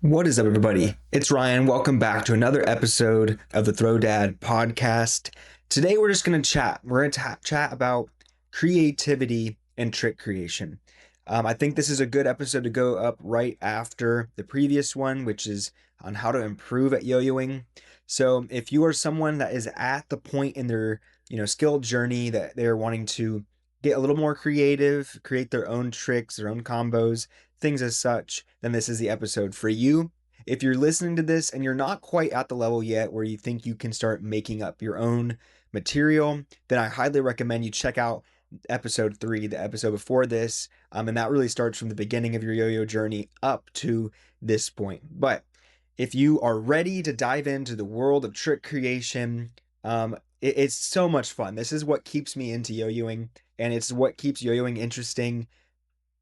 What is up, everybody? It's Ryan. Welcome back to another episode of the Throwdad podcast. Today, we're just going to chat. We're going to chat about creativity and trick creation. I think this is a good episode to go up right after the previous one, which is on how to improve at yo-yoing. So, if you are someone that is at the point in their skill journey that they're wanting to get a little more creative, create their own tricks, their own combos, things as such, then this is the episode for you. If you're listening to this and you're not quite at the level yet where you think you can start making up your own material, then I highly recommend you check out episode 3, the episode before this. And that really starts from the beginning of your yo-yo journey up to this point. But if you are ready to dive into the world of trick creation, it's so much fun. This is what keeps me into yo-yoing, and it's what keeps yo-yoing interesting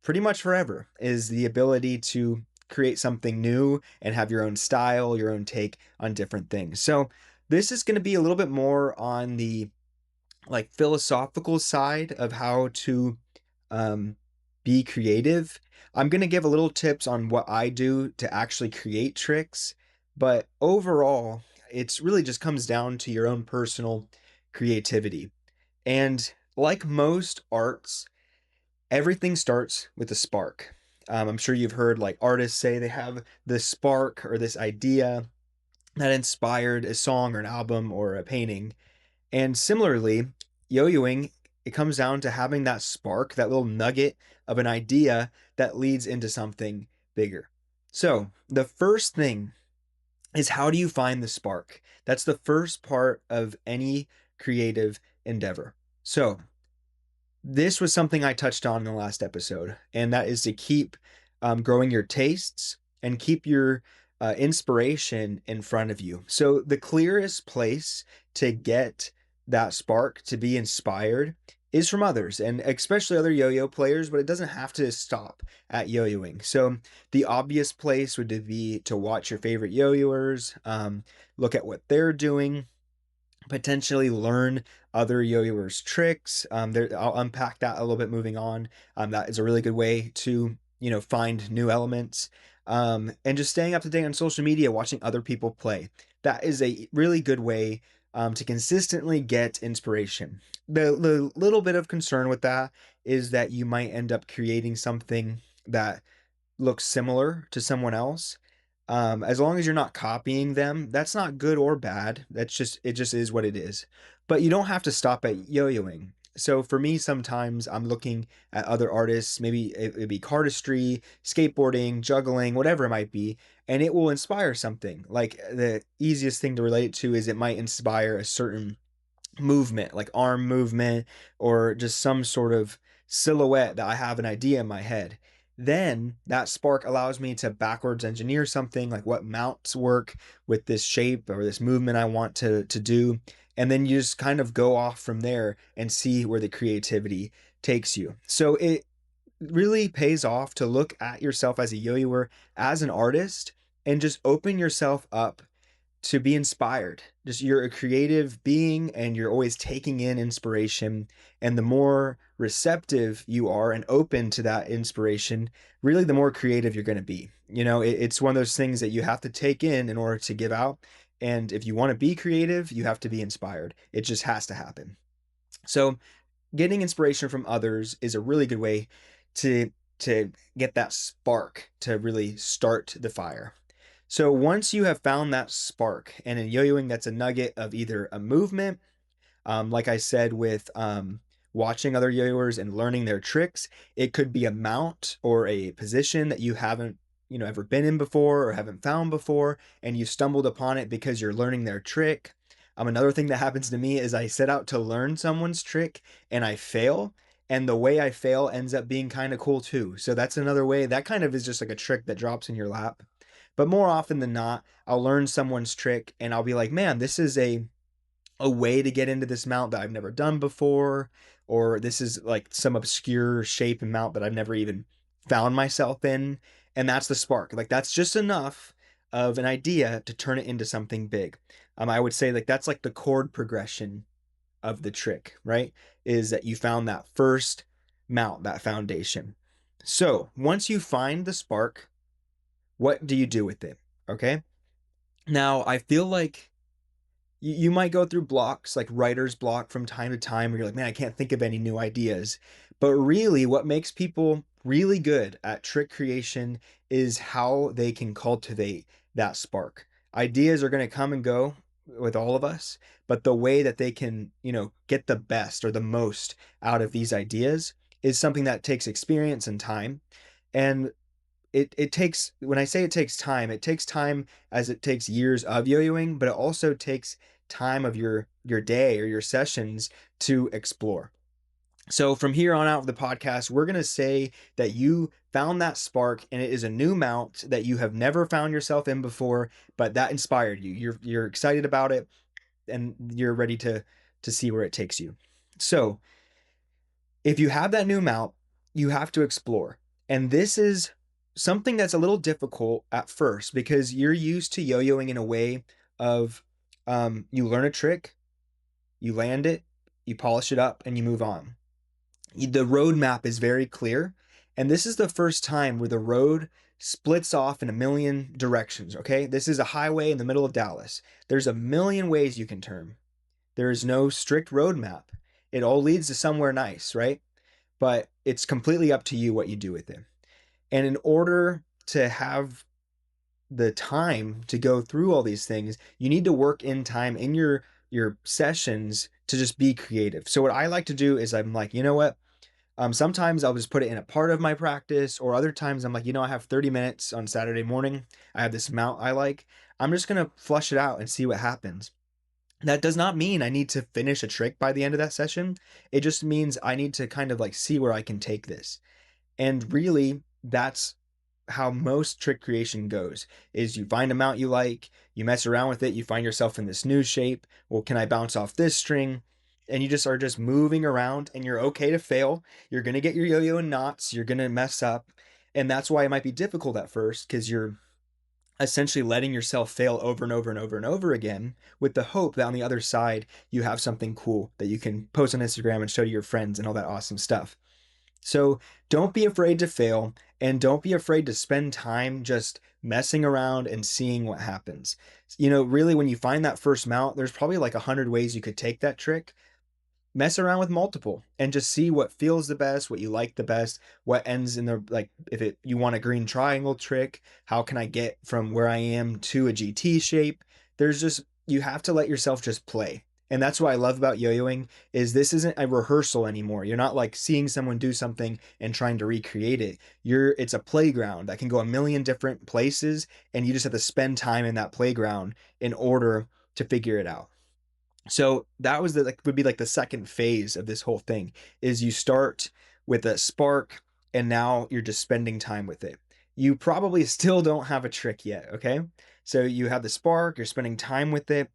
pretty much forever, is the ability to create something new and have your own style, your own take on different things. So this is going to be a little bit more on the philosophical side of how to um, be creative. I'm going to give a little tips on what I do to actually create tricks, but overall, it's really just comes down to your own personal creativity. And like most arts, everything starts with a spark. I'm sure you've heard like artists say they have this spark or this idea that inspired a song or an album or a painting. And similarly, yo-yoing, it comes down to having that spark, that little nugget of an idea that leads into something bigger. So the first thing is, how do you find the spark? That's the first part of any creative endeavor. So this was something I touched on in the last episode, and that is to keep growing your tastes and keep your inspiration in front of you. So the clearest place to get that spark, to be inspired, is from others, and especially other yo-yo players, but it doesn't have to stop at yo-yoing. So the obvious place would be to watch your favorite yo-yoers, look at what they're doing, potentially learn other yo-yoers tricks. I'll unpack that a little bit moving on. That is a really good way to find new elements, and just staying up to date on social media, watching other people play. That is a really good way to consistently get inspiration. The little bit of concern with that is that you might end up creating something that looks similar to someone else. As long as you're not copying them, that's not good or bad. It just is what it is. But you don't have to stop at yo-yoing. So for me, sometimes I'm looking at other artists, maybe it'd be cardistry, skateboarding, juggling, whatever it might be, and it will inspire something. Like the easiest thing to relate it to is it might inspire a certain movement, like arm movement, or just some sort of silhouette that I have an idea in my head. Then that spark allows me to backwards engineer something, like what mounts work with this shape or this movement I want to do. And then you just kind of go off from there and see where the creativity takes you. So it really pays off to look at yourself as a yo-yoer, as an artist, and just open yourself up to be inspired. Just, you're a creative being and you're always taking in inspiration. And the more receptive you are and open to that inspiration, really the more creative you're going to be. It's one of those things that you have to take in order to give out. And if you want to be creative, you have to be inspired. It just has to happen. So getting inspiration from others is a really good way to get that spark to really start the fire. So once you have found that spark, and in yo-yoing, that's a nugget of either a movement, like I said, with watching other yo-yoers and learning their tricks, it could be a mount or a position that you haven't ever been in before or haven't found before, and you stumbled upon it because you're learning their trick. Another thing that happens to me is I set out to learn someone's trick and I fail. And the way I fail ends up being kind of cool too. So that's another way. That kind of is just like a trick that drops in your lap. But more often than not, I'll learn someone's trick and I'll be like, man, this is a way to get into this mount that I've never done before, or this is like some obscure shape and mount that I've never even found myself in. And that's the spark. Like, that's just enough of an idea to turn it into something big. I would say like that's like the chord progression of the trick, right? Is that you found that first mount, that foundation. So once you find the spark, What do you do with it? Okay. Now, I feel like you might go through blocks, like writer's block from time to time, where you're like, man, I can't think of any new ideas. But really, what makes people really good at trick creation is how they can cultivate that spark. Ideas are going to come and go with all of us, but the way that they can, get the best or the most out of these ideas is something that takes experience and time. And it takes, when I say it takes time as it takes years of yo-yoing, but it also takes time of your day or your sessions to explore. So from here on out of the podcast, we're going to say that you found that spark and it is a new mount that you have never found yourself in before, but that inspired you. You're excited about it and you're ready to see where it takes you. So, if you have that new mount, you have to explore. And this is something that's a little difficult at first because you're used to yo-yoing in a way of you learn a trick, you land it, you polish it up, and you move on. The roadmap is very clear. And this is the first time where the road splits off in a million directions. Okay. This is a highway in the middle of Dallas. There's a million ways you can turn. There is no strict roadmap. It all leads to somewhere nice, right? But it's completely up to you what you do with it. And in order to have the time to go through all these things, you need to work in time in your sessions to just be creative. So what I like to do is I'm like, you know what? Sometimes I'll just put it in a part of my practice, or other times I'm like, I have 30 minutes on Saturday morning. I have this mount I like. I'm just gonna flush it out and see what happens. That does not mean I need to finish a trick by the end of that session. It just means I need to kind of like see where I can take this. And really, that's how most trick creation goes is you find a mount you like, you mess around with it, you find yourself in this new shape. Well, can I bounce off this string? And you just are just moving around and you're okay to fail. You're going to get your yo-yo in knots, you're going to mess up. And that's why it might be difficult at first because you're essentially letting yourself fail over and over and over and over again with the hope that on the other side you have something cool that you can post on Instagram and show to your friends and all that awesome stuff. So don't be afraid to fail and don't be afraid to spend time just messing around and seeing what happens. Really, when you find that first mount, there's probably like 100 ways you could take that trick. Mess around with multiple and just see what feels the best, what you like the best, what ends in the, like, if you want a green triangle trick, how can I get from where I am to a GT shape? There's just, you have to let yourself just play. And that's what I love about yo-yoing is this isn't a rehearsal anymore. You're not like seeing someone do something and trying to recreate it. It's a playground that can go a million different places and you just have to spend time in that playground in order to figure it out. So that was the, like, would be like the second phase of this whole thing is you start with a spark and now you're just spending time with it. You probably still don't have a trick yet, okay? So you have the spark, you're spending time with it.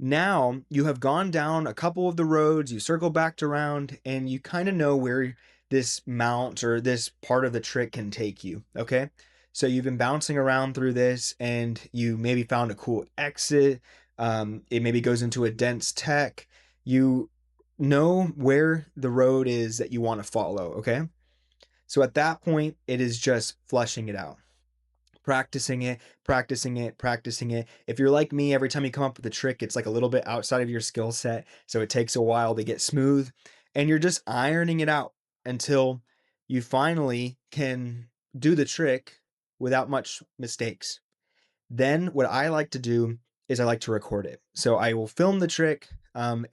Now you have gone down a couple of the roads, you circle back around, and you kind of know where this mount or this part of the trick can take you, okay? So you've been bouncing around through this and you maybe found a cool exit. It maybe goes into a dense tech. You know where the road is that you want to follow, okay? So at that point, it is just flushing it out, practicing it, practicing it, practicing it. If you're like me, every time you come up with a trick, it's like a little bit outside of your skill set. So it takes a while to get smooth and you're just ironing it out until you finally can do the trick without much mistakes. Then what I like to do is I like to record it. So I will film the trick,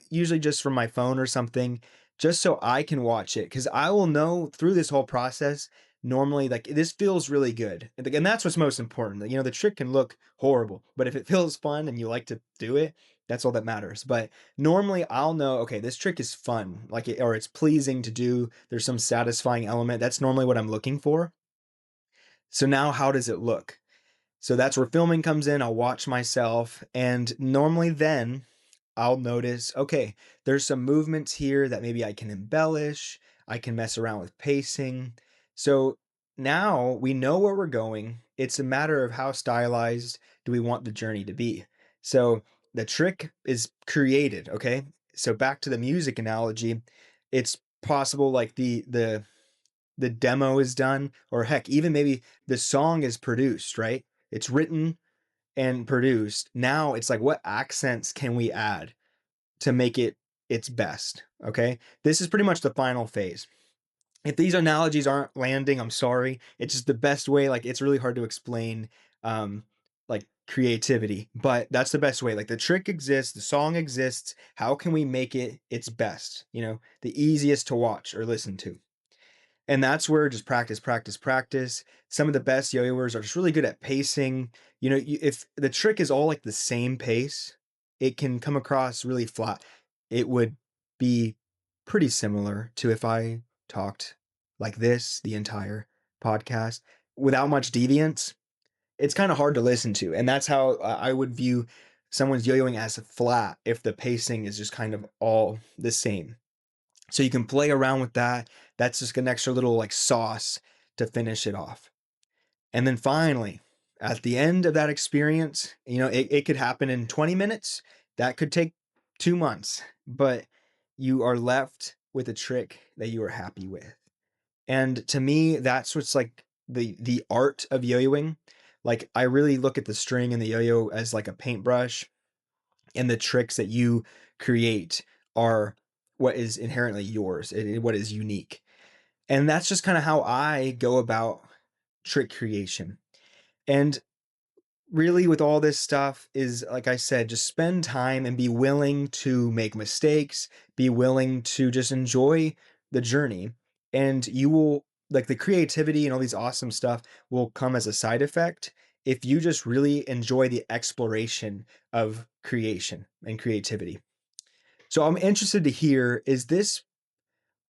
usually just from my phone or something, just so I can watch it. Because I will know through this whole process, normally, like, this feels really good. And that's what's most important. The trick can look horrible, but if it feels fun and you like to do it, that's all that matters. But normally I'll know, okay, this trick is fun, like or it's pleasing to do. There's some satisfying element. That's normally what I'm looking for. So now how does it look? So that's where filming comes in. I'll watch myself, and normally then I'll notice, okay, there's some movements here that maybe I can embellish. I can mess around with pacing. So now we know where we're going. It's a matter of how stylized do we want the journey to be. So the trick is created, okay? So back to the music analogy, it's possible like the the demo is done, or heck, even maybe the song is produced, right? It's written and produced. Now it's like, what accents can we add to make it its best? Okay. This is pretty much the final phase. If these analogies aren't landing, I'm sorry. It's just the best way. Like, it's really hard to explain, um, like creativity, but that's the best way. Like, the trick exists, the song exists. How can we make it its best? The easiest to watch or listen to. And that's where just practice, practice, practice. Some of the best yo-yoers are just really good at pacing. If the trick is all like the same pace, it can come across really flat. It would be pretty similar to if I talked like this the entire podcast without much deviance. It's kind of hard to listen to. And that's how I would view someone's yo-yoing as flat if the pacing is just kind of all the same. So you can play around with that. That's just an extra little like sauce to finish it off. And then finally, at the end of that experience, it could happen in 20 minutes. That could take 2 months, but you are left with a trick that you are happy with. And to me, that's what's like the art of yo-yoing. Like, I really look at the string and the yo-yo as like a paintbrush, and the tricks that you create are what is inherently yours, what is unique. And that's just kind of how I go about trick creation. And really, with all this stuff, is like I said, just spend time and be willing to make mistakes, be willing to just enjoy the journey. And you will, like, the creativity and all these awesome stuff will come as a side effect if you just really enjoy the exploration of creation and creativity. So I'm interested to hear, is this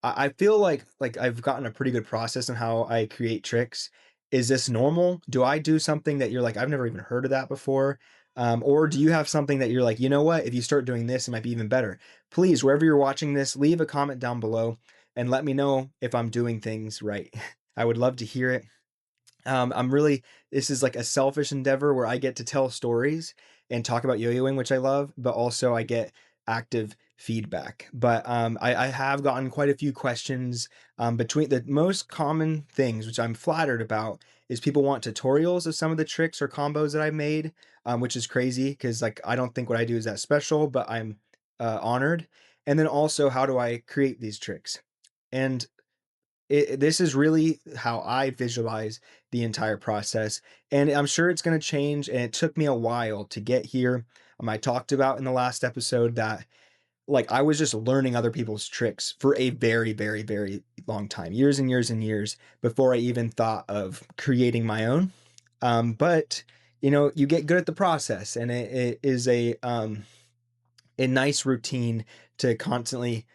I feel like I've gotten a pretty good process on how I create tricks. Is this normal? Do I do something that you're like, I've never even heard of that before? Or do you have something that you're like, you know what? If you start doing this, it might be even better. Please, wherever you're watching this, leave a comment down below and let me know if I'm doing things right. I would love to hear it. This is like a selfish endeavor where I get to tell stories and talk about yo-yoing, which I love, but also I get active feedback. But I have gotten quite a few questions. Between the most common things, which I'm flattered about, is people want tutorials of some of the tricks or combos that I've made, which is crazy because like I don't think what I do is that special, but I'm honored. And then also, how do I create these tricks? And this is really how I visualize the entire process. And I'm sure it's going to change. And it took me a while to get here. I talked about in the last episode that like I was just learning other people's tricks for a very, very, very long time, years and years and years before I even thought of creating my own. But you get good at the process, and it is a nice routine to constantly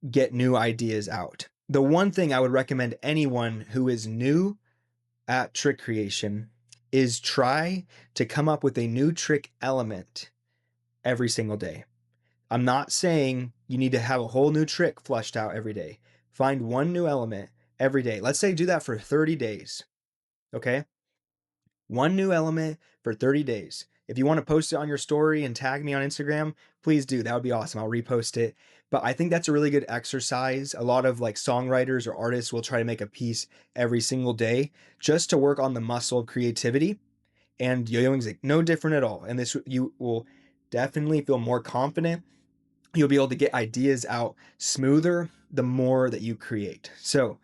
get new ideas out. The one thing I would recommend anyone who is new at trick creation is try to come up with a new trick element every single day. I'm not saying you need to have a whole new trick flushed out every day. Find one new element every day. Let's say do that for 30 days. Okay? One new element for 30 days. If you want to post it on your story and tag me on Instagram, please do. That would be awesome. I'll repost it. But I think that's a really good exercise. A lot of like songwriters or artists will try to make a piece every single day just to work on the muscle of creativity. And yo-yoing is no different at all. And this, you will definitely feel more confident. You'll be able to get ideas out smoother the more that you create. So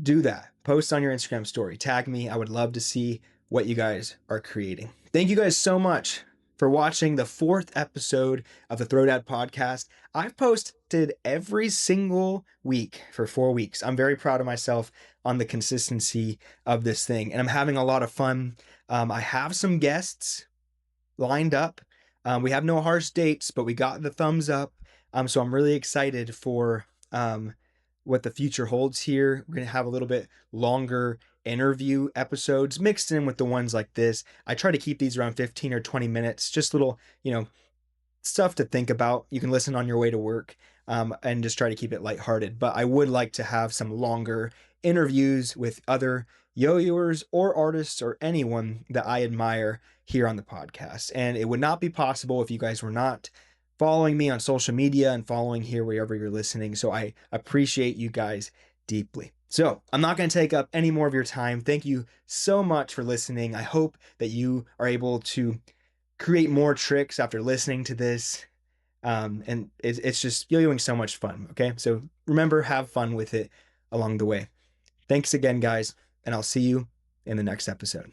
do that. Post on your Instagram story. Tag me. I would love to see what you guys are creating. Thank you guys so much for watching the 4th episode of the Throwdad podcast. I've posted every single week for 4 weeks. I'm very proud of myself on the consistency of this thing, and I'm having a lot of fun. I have some guests lined up. We have no harsh dates, but we got the thumbs up. So I'm really excited for what the future holds here. We're going to have a little bit longer interview episodes mixed in with the ones like this. I try to keep these around 15 or 20 minutes, just little, stuff to think about. You can listen on your way to work, and just try to keep it lighthearted. But I would like to have some longer interviews with other yo-yoers or artists or anyone that I admire here on the podcast. And it would not be possible if you guys were not following me on social media and following here wherever you're listening. So I appreciate you guys deeply. So I'm not going to take up any more of your time. Thank you so much for listening. I hope that you are able to create more tricks after listening to this. And it's just you're doing so much fun. Okay. So remember, have fun with it along the way. Thanks again, guys. And I'll see you in the next episode.